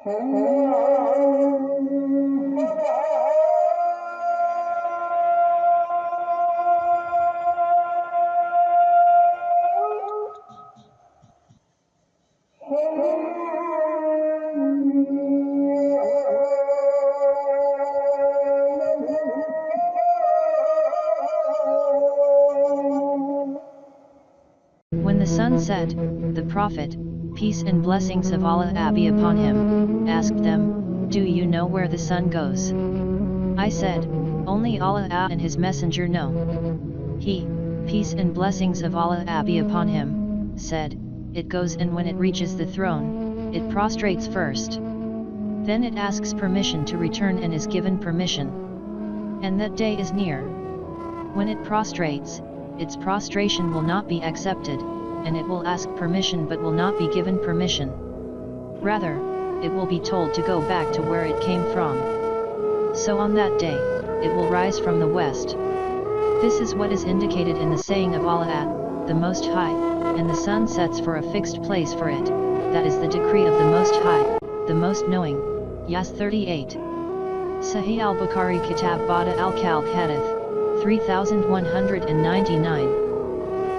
When the sun set, the Prophet, peace and blessings of Allah be upon him, asked them, "Do you know where the sun goes?" I said, "Only Allah and His Messenger know." He, peace and blessings of Allah be upon him, said, "It goes, and when it reaches the throne, it prostrates first. Then it asks permission to return and is given permission. And that day is near. When it prostrates, its prostration will not be accepted, and it will ask permission but will not be given permission. Rather, it will be told to go back to where it came from. So on that day, it will rise from the west." This is what is indicated in the saying of Allah, the Most High, and the sun sets for a fixed place for it, that is the decree of the Most High, the Most Knowing. Yas 38. Sahih al-Bukhari Kitab Bada al-Kalb Hadith, 3199.